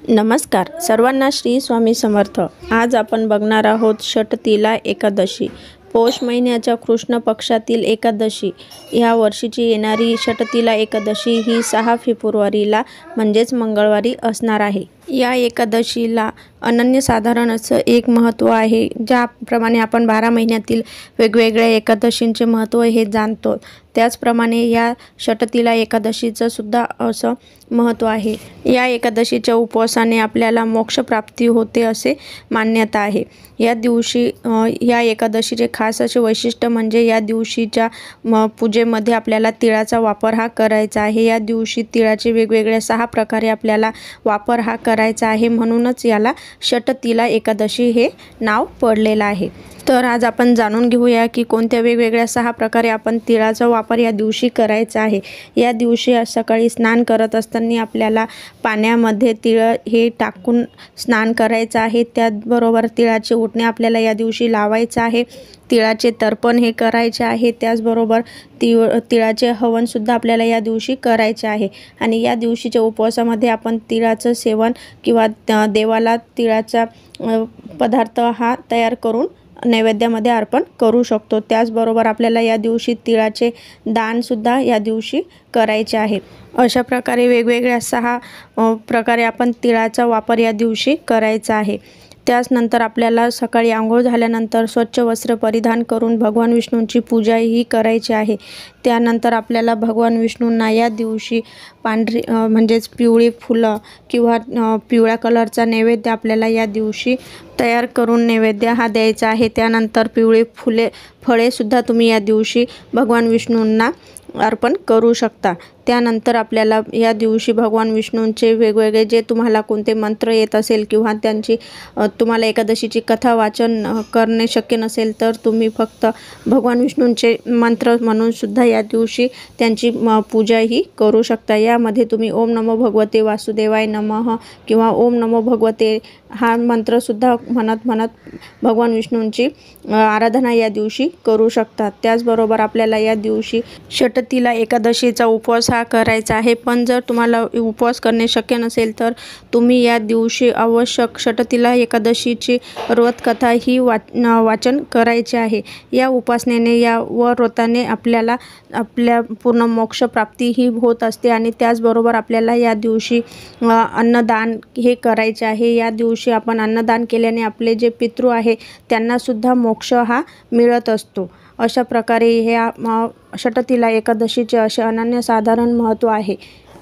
नमस्कार सर्वांना, श्री स्वामी समर्थ। आज आपण बघणार आहोत षटतिला एकादशी, पौष महिन्याच्या कृष्ण पक्षातील एकादशी। या वर्षीची येणारी षटतिला एकादशी ही 6 फेब्रुवारीला म्हणजेच मंगळवारी असणार आहे। या एकादशीला अनन्यसाधारण असं एक महत्त्व आहे। ज्याप्रमाणे आपण 12 महिन्यातील वेगवेगळ्या एकादशींचे महत्त्व हे जाणतो, त्याचप्रमाणे या षटतिला एकादशीचं सुद्धा असं महत्त्व आहे। या एकादशीच्या उपवासाने आपल्याला मोक्षप्राप्ती होते असे मान्यता आहे। या दिवशी या एकादशीचे खास असे वैशिष्ट्य म्हणजे या दिवशीच्या पूजेमध्ये आपल्याला तिळाचा वापर हा करायचा आहे। या दिवशी तिळाचे वेगवेगळ्या 6 प्रकारे आपल्याला वापर हा करायचा आहे, म्हणूनच याला षटतिला एकादशी हे नाव पडलेलं आहे। तर आज आपण जाणून घेऊया की कोणत्या वेगवेगळ्या 6 प्रकारे आपण तिळाचा वापर या दिवशी करायचा आहे। या दिवशी सकाळी स्नान करत असताना आपल्याला पाण्यामध्ये तीळ हे टाकून स्नान करायचं आहे। त्याचबरोबर तिळाचे ओटणे आपल्याला या दिवशी लावायचं आहे। तिळाचे तर्पण हे करायचे आहे। त्याचबरोबर तिळाचे हवनसुद्धा आपल्याला या दिवशी करायचे आहे। आणि या दिवशीच्या उपवासामध्ये आपण तिळाचं सेवन किंवा देवाला तिळाचा पदार्थ हा तयार करून नैवेद्यामध्ये अर्पण करू शकतो। त्याचबरोबर आपल्याला या दिवशी तिळाचे दानसुद्धा या दिवशी करायचे आहे। अशा प्रकारे वेगवेगळ्या 6 प्रकारे आपण तिळाचा वापर या दिवशी करायचा आहे। त्याचनंतर आपल्याला सकाळी आंघोळ झाल्यानंतर स्वच्छ वस्त्र परिधान करून भगवान विष्णूंची पूजाही करायची आहे। त्यानंतर आपल्याला भगवान विष्णूंना या दिवशी पांढरी म्हणजेच पिवळी फुलं किंवा पिवळ्या कलरचा नैवेद्य आपल्याला या दिवशी तयार करून नैवेद्य हा द्यायचा आहे। त्यानंतर पिवळी फळेसुद्धा तुम्ही या दिवशी भगवान विष्णूंना अर्पण करू शकता। त्यानंतर आपल्याला या दिवशी भगवान विष्णूंचे वेगवेगळे जे तुम्हाला कोणते मंत्र येत असेल किंवा त्यांची तुम्हाला एकादशीची कथा वाचन करणे शक्य नसेल तर तुम्ही फक्त भगवान विष्णूंचे मंत्र म्हणून सुद्धा या दिवशी त्यांची पूजाही करू शकता। यामध्ये तुम्ही ओम नमो भगवते वासुदेवाय नमः किंवा ओम नमो भगवते हा मंत्रसुद्धा म्हणत भगवान विष्णूंची आराधना या दिवशी करू शकता। त्याचबरोबर आपल्याला या दिवशी षटतिला एकादशीचा उपवास हा करायचा आहे। पण जर तुम्हाला उपवास करणे शक्य नसेल तर तुम्ही या दिवशी आवश्यक षटतिला एकादशीची व्रतकथा ही वाचन करायचे आहे। या उपासनेने या व्रताने आपल्याला आपल्या पूर्ण मोक्षप्राप्ती ही होत असते। आणि त्याचबरोबर आपल्याला या दिवशी अन्नदान हे करायचे आहे। या दिवशी आपण अन्नदान केल्याने आपले जे पितृ आहे त्यांनासुद्धा मोक्ष हा मिळत असतो। अशा प्रकारे ह्या षटतिला एकादशीचे असे अनन्यसाधारण महत्त्व आहे।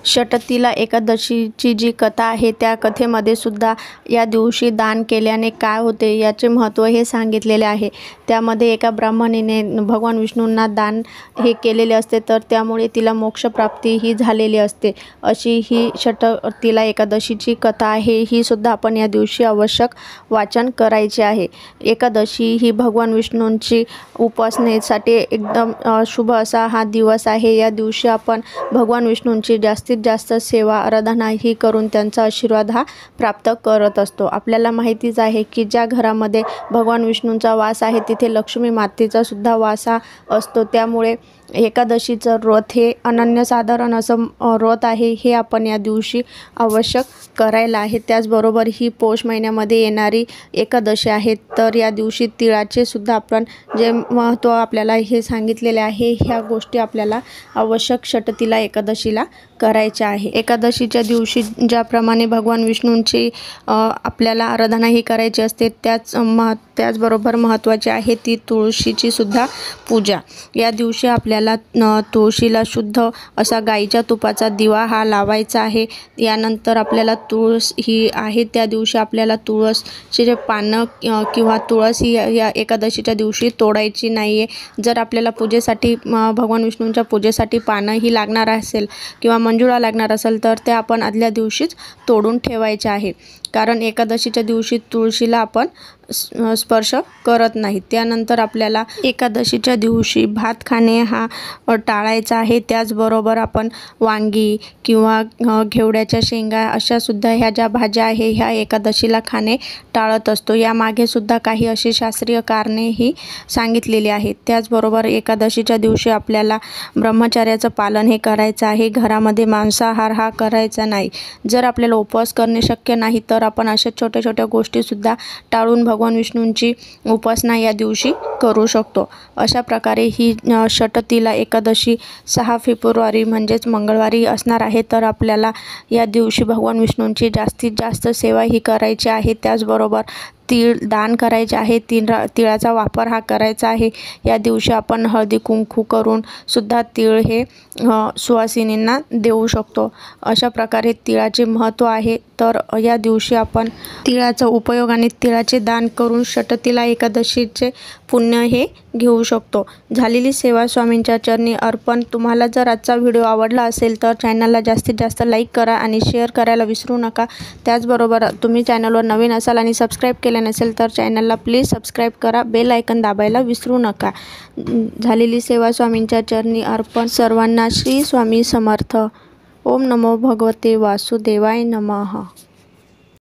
षटतिला एकादशीची जी कथा आहे त्या कथेमध्ये सुद्धा या दिवशी दान केल्याने काय होते याचे महत्त्व हे सांगितलेले आहे। त्यामध्ये एका ब्राह्मणीने भगवान विष्णूंना दान हे केलेले असते, तर त्यामुळे तिला मोक्षप्राप्ती ही झालेली असते। अशी ही षटतिला एकादशीची कथा आहे, ही सुद्धा आपण या दिवशी आवश्यक वाचन करायचे आहे। एकादशी ही भगवान विष्णूंची उपासनेसाठी एकदम शुभ असा हा दिवस आहे। या दिवशी आपण भगवान विष्णूंची जास्तीत जास्त सेवा आराधना ही करून त्यांचा आशीर्वाद हा प्राप्त करत असतो। आपल्याला माहितीच आहे की ज्या घरामध्ये भगवान विष्णूंचा वास आहे तिथे लक्ष्मी मातेचा सुद्धा वास हा असतो। त्यामुळे एकादशीचं व्रत हे अनन्यसाधारण असं व्रत आहे, हे आपण या दिवशी आवश्यक करायला आहे। त्याचबरोबर ही पौष महिन्यामध्ये येणारी एकादशी आहे, तर या दिवशी तिळाचे सुद्धा आपण जे महत्त्व आपल्याला हे सांगितलेले आहे, ह्या गोष्टी आपल्याला आवश्यक षटतिला एकादशीला करायच्या आहे। एकादशीच्या दिवशी ज्याप्रमाणे भगवान विष्णूंची आपल्याला आराधना ही करायची असते, त्याचबरोबर महत्त्वाची आहे ती तुळशीची सुद्धा पूजा। या दिवशी आपल्याला तुळशीला शुद्ध असा गाईच्या तुपाचा दिवा हा लावायचा आहे। यानंतर आपल्याला तुळस ही आहे त्या दिवशी आपल्याला तुळसचे जे पानं किंवा तुळस ही या एकादशीच्या दिवशी तोडायची नाही आहे। जर आपल्याला पूजेसाठी भगवान विष्णूंच्या पूजेसाठी पानं ही लागणार असेल किंवा मंजुळा लागणार असेल तर त्या आपण आदल्या दिवशीच तोडून ठेवायच्या आहे। कारण एकादशीच्या दिवशी तुळशीला आपण स्पर्श करत नाही। त्यानंतर आपल्याला एकादशीच्या दिवशी भात खाणे हा टाळायचा आहे। त्याचबरोबर आपण वांगी किंवा घेवड्याच्या शेंगा अशासुद्धा ह्या ज्या भाज्या आहे ह्या एकादशीला खाणे टाळत असतो। यामागे सुद्धा काही अशी शास्त्रीय कारणेही सांगितलेली आहेत। त्याचबरोबर एकादशीच्या दिवशी आपल्याला ब्रह्मचर्याचं पालन हे करायचं आहे। घरामध्ये मांसाहार हा करायचा नाही। जर आपल्याला उपवास करणे शक्य नाही तर आपण अशा छोट्या छोट्या गोष्टीसुद्धा टाळून भगवान विष्णूंची उपासना या दिवशी करू शकतो। अशा प्रकारे ही षटतिला एकादशी 6 फेब्रुवारी म्हणजेच मंगळवारी असणार आहे। तर आपल्याला या दिवशी भगवान विष्णूंची जास्तीत जास्त सेवा ही करायची आहे। त्याचबरोबर तीळ दान करायचे आहे। तिळाचा वापर हा करायचा आहे। या दिवशी आपण हळदी कुंकू करून सुद्धा तीळ हे सुवासिनींना देऊ शकतो। अशा प्रकारे तिळाचे महत्त्व आहे। तर या दिवशी आपण तिळाचा उपयोग आणि तिळाचे दान करून षटतिला एकादशीचे पुण्य हे घेऊ शकतो। झालेली सेवा स्वामींच्या चरणी अर्पण। तुम्हाला जर आजचा व्हिडिओ आवडला असेल तर चॅनलला जास्तीत जास्त लाईक करा आणि शेअर करायला विसरू नका। त्याचबरोबर तुम्ही चॅनलवर नवीन असाल आणि सबस्क्राईब केले नसेल तर चॅनलला प्लीज सबस्क्राईब करा, बेल आयकन दाबायला विसरू नका। झालेली सेवा स्वामींच्या चरणी अर्पण। सर्वांना श्री स्वामी समर्थ। ओम नमो भगवते वासुदेवाय नमः।